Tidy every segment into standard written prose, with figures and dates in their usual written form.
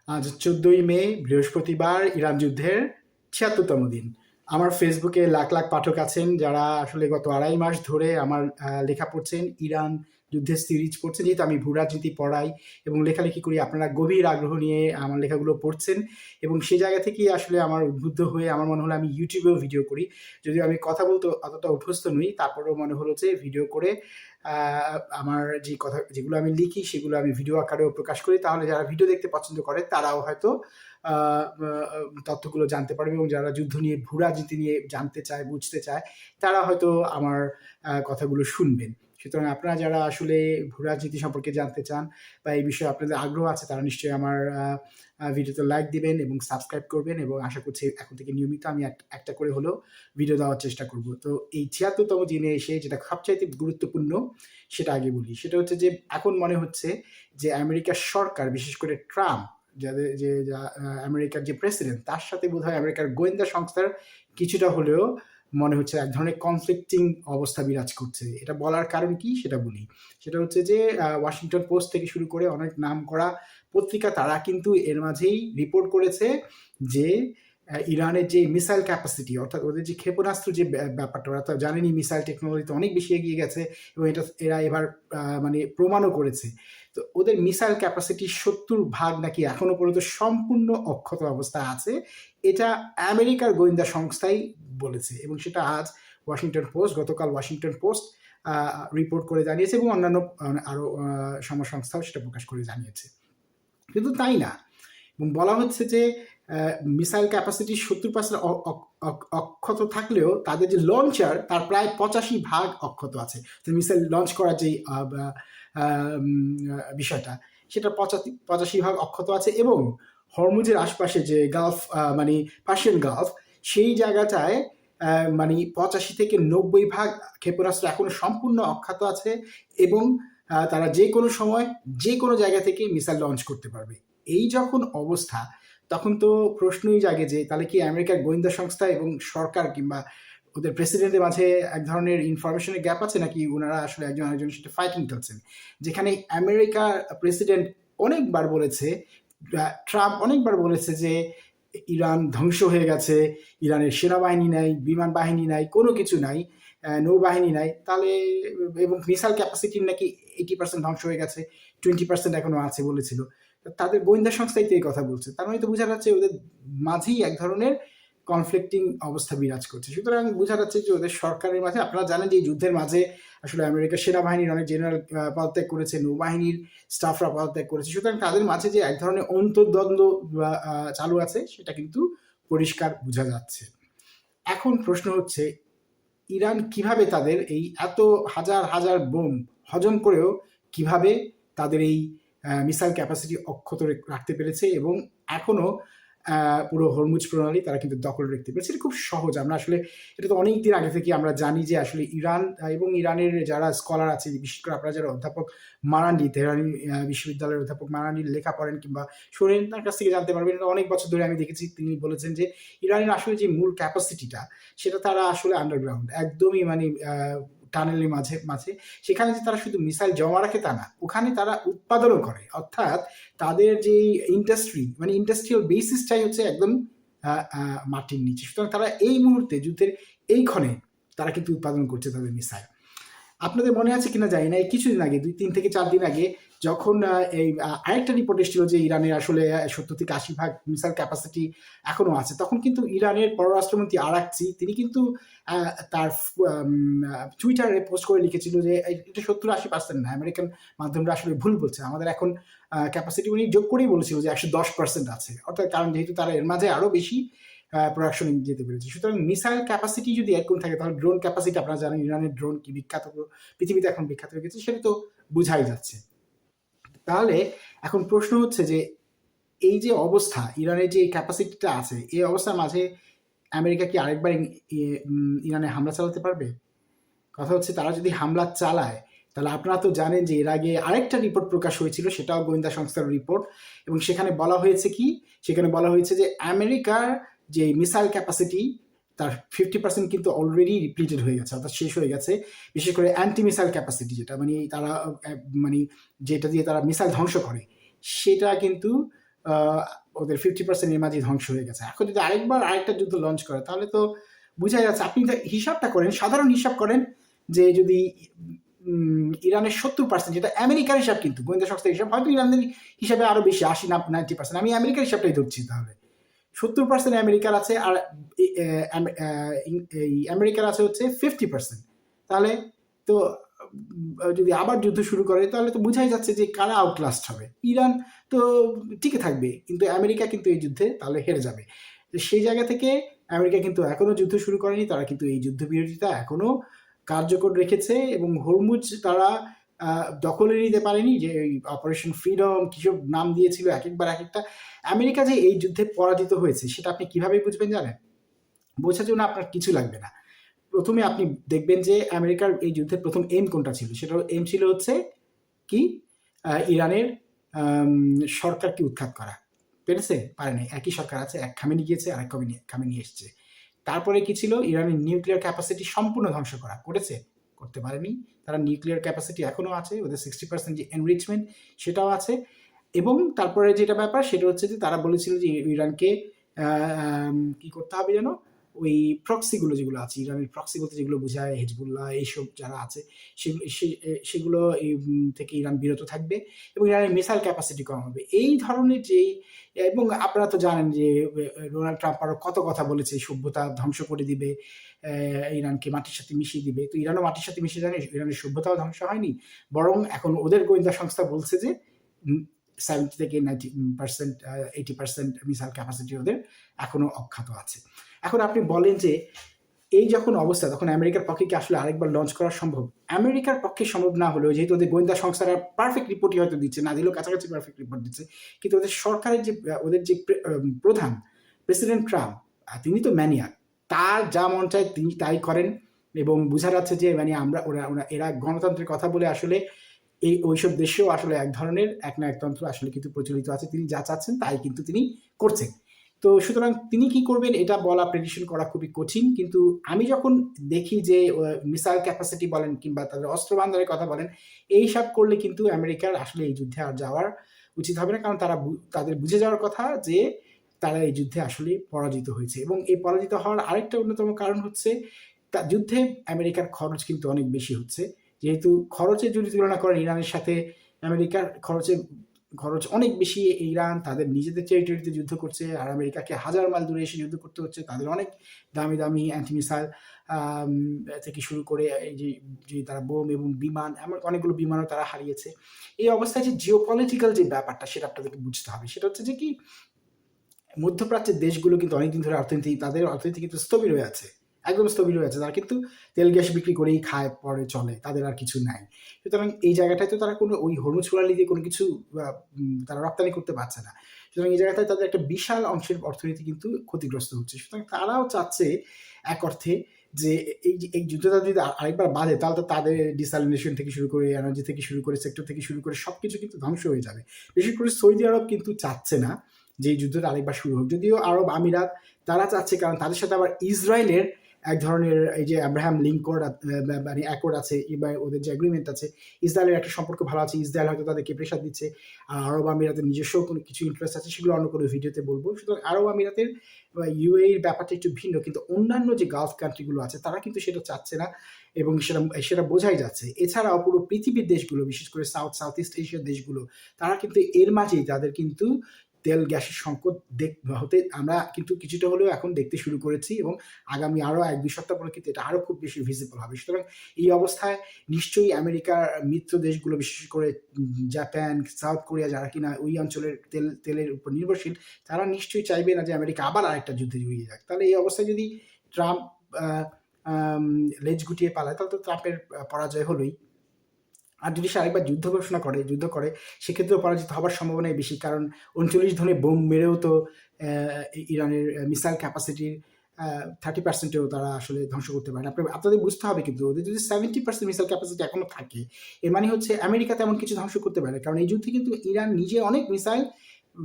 আজ 14ই মে বৃহস্পতিবার, ইরান যুদ্ধের ৭৬তম দিন। আমার ফেসবুকে লাখ লাখ পাঠক আছেন যারা আসলে গত ২.৫ মাস ধরে আমার লেখা পড়ছেন, ইরান যুদ্ধের সিরিজ পড়ছেন। যেহেতু আমি ভূরাজনীতি পড়াই এবং লেখালেখি করি, আপনারা গভীর আগ্রহ নিয়ে আমার লেখাগুলো পড়ছেন এবং সেই জায়গা থেকেই আসলে আমার উদ্বুদ্ধ হয়ে আমার মনে হলো আমি ইউটিউবেও ভিডিও করি। যদিও আমি কথা বলতে অতটা অভ্যস্ত নই, তারপরেও মনে হলো যে ভিডিও করে আমার যে কথা যেগুলো আমি লিখি সেগুলো আমি ভিডিও আকারেও প্রকাশ করি, তাহলে যারা ভিডিও দেখতে পছন্দ করে তারাও হয়তো তথ্যগুলো জানতে পারবে এবং যারা যুদ্ধ নিয়ে ভূরাজনীতি নিয়ে জানতে চায়, বুঝতে চায়, তারা হয়তো আমার কথাগুলো শুনবেন। সুতরাং আপনারা যারা আসলে ভূরাজনীতি সম্পর্কে জানতে চান বা এই বিষয়ে আপনাদের আগ্রহ আছে, তারা নিশ্চয়ই আমার ভিডিওতে লাইক দিবেন এবং সাবস্ক্রাইব করবেন, এবং আশা করছি এখন থেকে নিয়মিত আমি একটা করে হলেও ভিডিও দেওয়ার চেষ্টা করব। তো এই ৭৬তম দিনে এসে যেটা সবচাইতে গুরুত্বপূর্ণ সেটা আগে বলি। সেটা হচ্ছে যে এখন মনে হচ্ছে যে আমেরিকার সরকার, বিশেষ করে ট্রাম্প, যাদের আমেরিকার যে প্রেসিডেন্ট, তার সাথে বোধহয় আমেরিকার গোয়েন্দা সংস্থার কিছুটা হলেও মনে হচ্ছে এক ধরনের কনফ্লিক্টিং অবস্থা বিরাজ করছে। এটা বলার কারণ কি সেটা বলি। সেটা হচ্ছে যে ওয়াশিংটন পোস্ট থেকে শুরু করে অনেক নাম করা পত্রিকা, তারা কিন্তু এর মাঝেই রিপোর্ট করেছে যে ইরানের যে মিসাইল ক্যাপাসিটি, অর্থাৎ ওদের যে ক্ষেপণাস্ত্র যে ব্যাপারটা, ওরা তো জানেনই মিসাইল টেকনোলজিতে অনেক বেশি এগিয়ে গেছে এবং এরা এবার মানে প্রমাণও করেছে। তো ওদের মিসাইল ক্যাপাসিটি ৭০% নাকি এখনো পর্যন্ত সম্পূর্ণ অক্ষত অবস্থায় আছে। এটা আমেরিকার গোয়েন্দা সংস্থাই বলেছে এবং সেটা আজ ওয়াশিংটন পোস্ট, গতকাল ওয়াশিংটন পোস্ট রিপোর্ট করে জানিয়েছে এবং অন্যান্য আরও সমর সংস্থাও সেটা প্রকাশ করে জানিয়েছে। কিন্তু তাই না, এবং বলা হচ্ছে যে মিসাইল ক্যাপাসিটি ৭০% অক্ষত থাকলেও তাদের যে লঞ্চার তার প্রায় ৮৫% অক্ষত আছে। তো মিসাইল লঞ্চ করার যেই বিষয়টা, সেটা ৮৫% অক্ষত আছে এবং হরমুজের আশপাশে যে গালফ, মানে পার্সিয়ান গালফ, সেই জায়গাটায় মানে ৮৫ থেকে ৯০% ক্ষেপণাস্ত্র এখনো সম্পূর্ণ অক্ষত আছে এবং তারা যে কোনো সময় যে কোনো জায়গা থেকে মিসাইল লঞ্চ করতে পারবে। এই যখন অবস্থা, তখন তো প্রশ্নই জাগে যে তাহলে কি আমেরিকার গোয়েন্দা সংস্থা এবং সরকার কিংবা ওদের প্রেসিডেন্টের মাঝে এক ধরনের ইনফরমেশনের গ্যাপ আছে, নাকি ওনারা আসলে একজন আরেকজনের সাথে ফাইটিং চলছেন। যেখানে আমেরিকার প্রেসিডেন্ট অনেকবার বলেছে, ট্রাম্প অনেকবার বলেছে যে ইরান ধ্বংস হয়ে গেছে, ইরানের সেনাবাহিনী নাই, বিমান বাহিনী নাই, কোনো কিছু নাই, নৌবাহিনী নাই, তাহলে এবং মিসাইল ক্যাপাসিটি নাকি 80% ধ্বংস হয়ে গেছে, 20% এখনো আছে বলেছিল। তাদের গোয়েন্দা সংস্থাই তো এই কথা বলছে, তার মানে তো বোঝা যাচ্ছে ওদের মাঝেই এক ধরনের কনফ্লিক্টিং অবস্থা বিরাজ করছে। সুতরাং বোঝা যাচ্ছে যে ওদের সরকারের মাঝে, আপনারা জানেন যে এই যুদ্ধের মাঝে আসলে আমেরিকার সেনাবাহিনীর অনেক জেনারেল পদত্যাগ করেছে, নৌবাহিনীর স্টাফরা পদত্যাগ করেছে। সুতরাং তাদের মাঝে যে এক ধরনের অন্তর্দ্বন্দ্ব চালু আছে সেটা কিন্তু পরিষ্কার বোঝা যাচ্ছে। এখন প্রশ্ন হচ্ছে, ইরান কিভাবে তাদের এই এত হাজার হাজার বোম হজম করেও কিভাবে তাদের এই মিসাইল ক্যাপাসিটি অক্ষত রাখতে পেরেছে এবং এখনো পুরো হরমুজ প্রণালী তারা কিন্তু দখল রাখতে পেরেছে। এটা খুব সহজ। আমরা আসলে এটা তো অনেক দিন আগে থেকে আমরা জানি যে আসলে ইরান এবং ইরানের যারা স্কলার আছে, বিশেষ করে আপনারা যারা অধ্যাপক মারান্ডি, তেহরানি বিশ্ববিদ্যালয়ের অধ্যাপক মারান্ডির লেখা পড়েন কিংবা শোনেন, তার কাছ থেকে জানতে পারবেন। এটা অনেক বছর ধরে আমি দেখেছি, তিনি বলেছেন যে ইরানের আসলে যে মূল ক্যাপাসিটিটা, সেটা তারা আসলে আন্ডারগ্রাউন্ড, একদমই মানে টানেলের মাঝে মাঝে, সেখানে যে তারা শুধু মিসাইল জমা রাখে তা না, ওখানে তারা উৎপাদনও করে। অর্থাৎ তাদের যে ইন্ডাস্ট্রি, মানে ইন্ডাস্ট্রিয়াল বেসিসটাই হচ্ছে একদম মাটির নিচে। সুতরাং তারা এই মুহূর্তে যুদ্ধের এই ক্ষণে তারা কিন্তু উৎপাদন করছে তাদের মিসাইল। আপনাদের মনে আছে কিনা জানি না, এই কিছুদিন আগে, 2-3 থেকে 4 দিন আগে, যখন এই আরেকটা রিপোর্ট এসেছিল যে ইরানের আসলে ৭০ থেকে ৮০% মিসাইল ক্যাপাসিটি এখনো আছে, তখন কিন্তু ইরানের পররাষ্ট্রমন্ত্রী আরাকচি, তিনি কিন্তু তার টুইটারে পোস্ট করে লিখেছিল যে এটা ৭০-৮০% না, আমেরিকান মাধ্যমরা আসলে ভুল বলছে, আমাদের এখন ক্যাপাসিটি, উনি যোগ করেই বলেছিল যে ১১০% আছে। অর্থাৎ কারণ যেহেতু তারা এর মাঝে আরও বেশি প্রোডাকশন যেতে পেরেছে। সুতরাং মিসাইল ক্যাপাসিটি যদি এরকম থাকে, তাহলে ড্রোন ক্যাপাসিটি, আপনারা জানেন ইরানের ড্রোন কি বিখ্যাত, পৃথিবীতে এখন বিখ্যাত হয়ে গেছে, সেটা তো বোঝাই যাচ্ছে। তাহলে এখন প্রশ্ন হচ্ছে যে এই যে অবস্থা, ইরানের যে ক্যাপাসিটিটা আছে, এই অবস্থার মাঝে আমেরিকা কি আরেকবার ইরানে হামলা চালাতে পারবে? কথা হচ্ছে তারা যদি হামলা চালায়, তাহলে আপনারা তো জানেন যে এর আগে আরেকটা রিপোর্ট প্রকাশ হয়েছিল, সেটাও গোয়েন্দা সংস্থার রিপোর্ট, এবং সেখানে বলা হয়েছে কি, সেখানে বলা হয়েছে যে আমেরিকার যে মিসাইল ক্যাপাসিটি তার 50% কিন্তু অলরেডি রিপ্লিটেড হয়ে গেছে, অর্থাৎ শেষ হয়ে গেছে। বিশেষ করে অ্যান্টি মিসাইল ক্যাপাসিটি, যেটা মানে তারা মানে যেটা দিয়ে তারা মিসাইল ধ্বংস করে, সেটা কিন্তু ওদের 50% এর মাঝে ধ্বংস হয়ে গেছে। এখন যদি আরেকটা যুদ্ধ লঞ্চ করে তাহলে তো বোঝাই যাচ্ছে, আপনি হিসাবটা করেন, সাধারণ হিসাব করেন যে যদি ইরানের 70%, যেটা আমেরিকার হিসাব, কিন্তু গোয়েন্দা সংস্থার হিসাব, হয়তো ইরানের হিসাবে আরো বেশি 80-90%, আমি আমেরিকার হিসাবটাই ধরছি, তাহলে 70% আমেরিকার আছে আর আমেরিকার আছে হচ্ছে 50%। তাহলে তো যদি আবার যুদ্ধ শুরু করে তাহলে তো বোঝাই যাচ্ছে যে কারা আউটলাস্ট হবে। ইরান তো টিকে থাকবে, কিন্তু আমেরিকা কিন্তু এই যুদ্ধে তাহলে হেরে যাবে। সেই জায়গা থেকে আমেরিকা কিন্তু এখনো যুদ্ধ শুরু করেনি, তারা কিন্তু এই যুদ্ধবিরতিটা এখনো কার্যকর রেখেছে এবং হরমুজ তারা দখলে নিতে পারেনি, যে অপারেশন ফ্রিডম কিসব নাম দিয়েছিল একবার এক একটা। আমেরিকা যে এই যুদ্ধে পরাজিত হয়েছে সেটা আপনি কিভাবে বুঝবেন জানেন? বোঝার জন্য আপনার কিছু লাগবে না। প্রথমে আপনি দেখবেন যে আমেরিকার এই যুদ্ধের প্রথম এম কোনটা ছিল, সেটা এম ছিল হচ্ছে কি, ইরানের সরকারকে উৎখাত করা। পেরেছে? পারে নাই। একই সরকার আছে, এক খামেনি গিয়েছে আর এক খামেনি এসছে। তারপরে কি ছিল, ইরানের নিউক্লিয়ার ক্যাপাসিটি সম্পূর্ণ ধ্বংস করা। করেছে? করতে পারেনি। তারা নিউক্লিয়ার ক্যাপাসিটি এখনো আছে, ওদের 60% যে এনরিচমেন্ট সেটাও আছে। এবং তারপরে যেটা ব্যাপার সেটা হচ্ছে যে তারা বলেছিল যে ইরানকে কি করতে হবে যেন, ওই প্রক্সিগুলো যেগুলো আছে, ইরানের প্রক্সি বলতে যেগুলো বোঝায় হেজবুল্লাহ এইসব যারা আছে, সেগুলো থেকে ইরান বিরত থাকবে এবং ইরানের মিসাইল ক্যাপাসিটি কম হবে। এই ধরনের যেই, এবং আপনারা তো জানেন যে ডোনাল্ড ট্রাম্প আরও কত কথা বলেছে, সভ্যতা ধ্বংস করে দিবে, ইরানকে মাটির সাথে মিশিয়ে দিবে। তো ইরানও মাটির সাথে মিশে জানে, ইরানের সভ্যতাও ধ্বংস হয়নি, বরং এখন ওদের গোয়েন্দা সংস্থা বলছে যে 70 থেকে 90%, 80% মিসাইল ক্যাপাসিটি ওদের এখনো অক্ষত আছে। এখন আপনি বলেন যে এই যখন অবস্থা, তখন আমেরিকার পক্ষে কি আসলে আরেকবার লঞ্চ করা সম্ভব? আমেরিকার পক্ষে সম্ভব না হলেও, যেহেতু ওদের গোয়েন্দা সংস্থারা পারফেক্ট রিপোর্টই হয়তো দিচ্ছে, না দিলেও কাছাকাছি পারফেক্ট রিপোর্ট দিচ্ছে, কিন্তু ওদের সরকারের যে ওদের যে প্রধান প্রেসিডেন্ট ট্রাম্প, তিনি তো ম্যানিয়াক, তার যা মন চায় তিনি তাই করেন। এবং বোঝা যাচ্ছে যে মানে এরা গণতন্ত্রের কথা বলে আসলে ওইসব দেশেও আসলে এক ধরনের এক না একতন্ত্র আসলে কিন্তু প্রচলিত আছে। তিনি যা চাচ্ছেন তাই কিন্তু তিনি করছেন। তো সুতরাং তিনি কি করবেন এটা বলা, প্রেডিকশন করা খুবই কঠিন। কিন্তু আমি যখন দেখি যে মিসাইল ক্যাপাসিটি বলেন কিংবা তাদের অস্ত্র ভান্ডারের কথা বলেন, এইসব করলে কিন্তু আমেরিকার আসলে এই যুদ্ধে আর যাওয়ার উচিত হবে না, কারণ তাদের বুঝে যাওয়ার কথা যে তারা এই যুদ্ধে আসলে পরাজিত হয়েছে। এবং এই পরাজিত হওয়ার আরেকটা অন্যতম কারণ হচ্ছে, যুদ্ধে আমেরিকার খরচ কিন্তু অনেক বেশি হচ্ছে। যেহেতু খরচের যদি তুলনা করেন ইরানের সাথে, আমেরিকার খরচ অনেক বেশি। ইরান তাদের নিজেদের টেরিটরিতে যুদ্ধ করছে, আর আমেরিকাকে 1000 মাইল দূরে এসে যুদ্ধ করতে হচ্ছে। তাদের অনেক দামি দামি অ্যান্টি মিসাইল থেকে শুরু করে এই যে তারা বোম এবং বিমান, এমন অনেকগুলো বিমানও তারা হারিয়েছে। এই অবস্থায় যে জিওপলিটিক্যাল যে ব্যাপারটা, সেটা আপনাদেরকে বুঝতে হবে। সেটা হচ্ছে যে কি, মধ্যপ্রাচ্যের দেশগুলো কিন্তু অনেকদিন ধরে তাদের অর্থনীতি কিন্তু স্থবির হয়ে আছে, একদম স্থবির হয়ে আছে। তারা কিন্তু তেল গ্যাস বিক্রি করেই খায়, পরে চলে, তাদের আর কিছু নাই। সুতরাং এই জায়গাটায় তো তারা কোনো ওই হরমুজ প্রণালী দিয়ে কোনো কিছু তারা রপ্তানি করতে পারছে না। সুতরাং এই জায়গাটায় তাদের একটা বিশাল অংশের অর্থনীতি কিন্তু ক্ষতিগ্রস্ত হচ্ছে। সুতরাং তারাও চাচ্ছে এক অর্থে যে এই যুদ্ধটা যদি আরেকবার বাঁধে, তাহলে তো তাদের ডিসালিনেশন থেকে শুরু করে, এনার্জি থেকে শুরু করে, সেক্টর থেকে শুরু করে সব কিছু কিন্তু ধ্বংস হয়ে যাবে। বিশেষ করে সৌদি আরব কিন্তু চাচ্ছে না যে এই যুদ্ধটা আরেকবার শুরু হোক। যদিও আরব আমিরাত তারা চাচ্ছে, কারণ তাদের সাথে আবার ইসরায়েলের এক ধরনের এই যে আব্রাহাম লিঙ্কন মানে অ্যাকর্ড আছে, এবার ওদের যে এগ্রিমেন্ট আছে, ইসরায়েলের একটা সম্পর্ক ভালো আছে। ইসরায়েল হয়তো তাদেরকে প্রেশার দিচ্ছে, আর আরব আমিরাতের নিজস্ব কোনো কিছু ইন্টারেস্ট আছে, সেগুলো অন্য কোনো ভিডিওতে বলবো। সুতরাং আরব আমিরাতের বা ইউএইর ব্যাপারটা একটু ভিন্ন, কিন্তু অন্যান্য যে গালফ কান্ট্রিগুলো আছে তারা কিন্তু সেটা চাচ্ছে না, এবং সেটা বোঝাই যাচ্ছে। এছাড়াও পুরো পৃথিবীর দেশগুলো, বিশেষ করে সাউথ ইস্ট এশিয়ার দেশগুলো, তারা কিন্তু এর মাঝেই তাদের কিন্তু তেল গ্যাসের সংকট হতে আমরা কিন্তু কিছুটা হলেও এখন দেখতে শুরু করেছি, এবং আগামী আরও 1-2 সপ্তাহ পরে কিন্তু এটা আরও খুব বেশি ভিজিবল হবে। সুতরাং এই অবস্থায় নিশ্চয়ই আমেরিকার মিত্র দেশগুলো, বিশেষ করে জাপান, সাউথ কোরিয়া, যারা কিনা ওই অঞ্চলের তেলের উপর নির্ভরশীল, তারা নিশ্চয়ই চাইবে না যে আমেরিকা আবার আরেকটা যুদ্ধে জড়িয়ে যাক। তাহলে এই অবস্থায় যদি ট্রাম্প লেজ গুটিয়ে পালায়, তাহলে তো ট্রাম্পের পরাজয় হলোই। আর যদি সে আরেকবার যুদ্ধ করে, সেক্ষেত্রেও পরাজিত হবার সম্ভাবনাই বেশি, কারণ 39 ধরনের বোম মেরেও তো ইরানের মিসাইল ক্যাপাসিটির 30%ও তারা আসলে ধ্বংস করতে পারে না। আপনাদের বুঝতে হবে, কিন্তু ওদের যদি 70% মিসাইল ক্যাপাসিটি এখনো থাকে, এর মানে হচ্ছে আমেরিকা তেমন কিছু ধ্বংস করতে পারে না। কারণ এই যুদ্ধে কিন্তু ইরান নিজে অনেক মিসাইল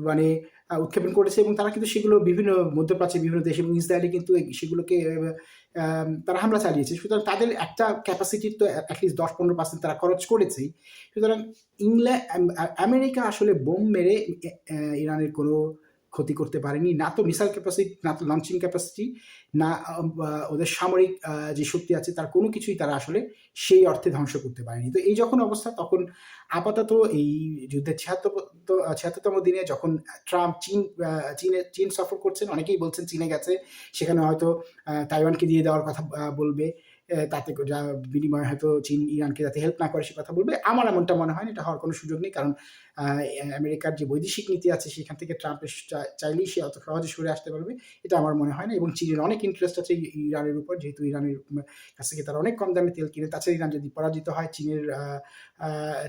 মানে উৎক্ষেপণ করেছে এবং তারা কিন্তু সেগুলো বিভিন্ন মধ্যপ্রাচ্যের বিভিন্ন দেশ এবং ইসরায়েলে কিন্তু সেগুলোকে তারা হামলা চালিয়েছে। সুতরাং তাদের একটা ক্যাপাসিটির তো অ্যাটলিস্ট 10-15% তারা খরচ করেছেই। সুতরাং আমেরিকা আসলে বোম মেরে ইরানের কোনো ক্ষতি করতে পারেনি, না তো মিসাইল ক্যাপাসিটি, না তো লঞ্চিং ক্যাপাসিটি, না ওদের সামরিক যে শক্তি আছে তার কোনো কিছুই তারা আসলে সেই অর্থে ধ্বংস করতে পারেনি। তো এই যখন অবস্থা, তখন আপাতত এই যুদ্ধের ৭৬তম দিনে যখন ট্রাম্প চীন সফর করছেন, অনেকেই বলছেন চীনে গেছে, সেখানে হয়তো তাইওয়ানকে দিয়ে দেওয়ার কথা বলবে, তাতে যা বিনিময়ে হয়তো চীন ইরানকে যাতে হেল্প না করে সে কথা বলবে। আমার এমনটা মনে হয় না, এটা হওয়ার কোনো সুযোগ নেই। কারণ আমেরিকার যে বৈদেশিক নীতি আছে সেখান থেকে ট্রাম্পের চাইলেই সে অত সহজে সরে আসতে পারবে, এটা আমার মনে হয় না। এবং চীনের অনেক ইন্টারেস্ট আছে ইরানের উপর, যেহেতু ইরানের কাছ থেকে তারা অনেক কম দামে তেল কিনে। তাছাড়া ইরান যদি পরাজিত হয়,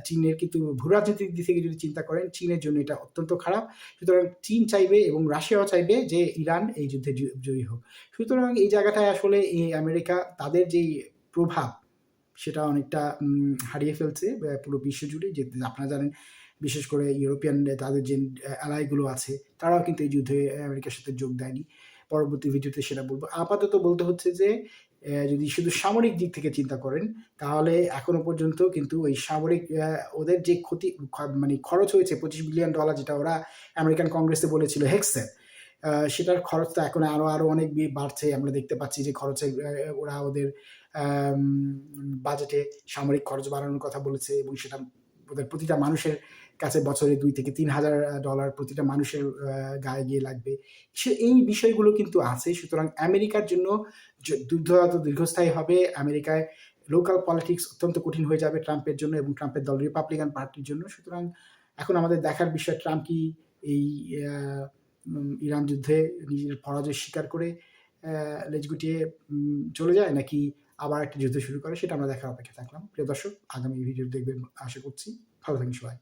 চীনের কিন্তু ভূরাজনৈতিক দিক থেকে যদি চিন্তা করেন, চীনের জন্য এটা অত্যন্ত খারাপ। সুতরাং চীন চাইবে এবং রাশিয়াও চাইবে যে ইরান এই যুদ্ধে জয়ী হোক। সুতরাং এই জায়গাটায় আসলে এই আমেরিকা তাদের যেই প্রভাব সেটা অনেকটা হারিয়ে ফেলছে পুরো বিশ্বজুড়ে। যে আপনারা জানেন, বিশেষ করে ইউরোপিয়ান তাদের যে অ্যালাইগুলো আছে তারাও কিন্তু এই যুদ্ধে আমেরিকার সাথে যোগ দেয়নি। পরবর্তী ভিডিওতে সেটা বলবো। আপাতত বলতে হচ্ছে যে যদি শুধু সামরিক দিক থেকে চিন্তা করেন, তাহলে এখনো পর্যন্ত কিন্তু ওই সামরিক ওদের যে মানে খরচ হয়েছে $25 বিলিয়ন, যেটা ওরা আমেরিকান কংগ্রেসে বলেছিল হেক্সের, সেটার খরচটা এখন আরো অনেক বাড়ছে। আমরা দেখতে পাচ্ছি যে খরচের ওরা ওদের বাজেটে সামরিক খরচ বাড়ানোর কথা বলেছে এবং সেটা ওদের প্রতিটা মানুষের কাছে বছরে $2,000-3,000 প্রতিটা মানুষের গায়ে গিয়ে লাগবে। এই বিষয়গুলো কিন্তু আছে। সুতরাং আমেরিকার জন্য যুদ্ধ এত দীর্ঘস্থায়ী হবে, আমেরিকায় লোকাল পলিটিক্স অত্যন্ত কঠিন হয়ে যাবে ট্রাম্পের জন্য এবং ট্রাম্পের দল রিপাবলিকান পার্টির জন্য। সুতরাং এখন আমাদের দেখার বিষয়, ট্রাম্প কি এই ইরান যুদ্ধে নিজের পরাজয় স্বীকার করে লেজ গুটিয়ে চলে যায়, নাকি আবার একটা যুদ্ধ শুরু করে, সেটা আমরা দেখার অপেক্ষা থাকলাম। প্রিয় দর্শক, আগামী ভিডিও দেখবেন আশা করছি। ভালো থাকেন সবাই।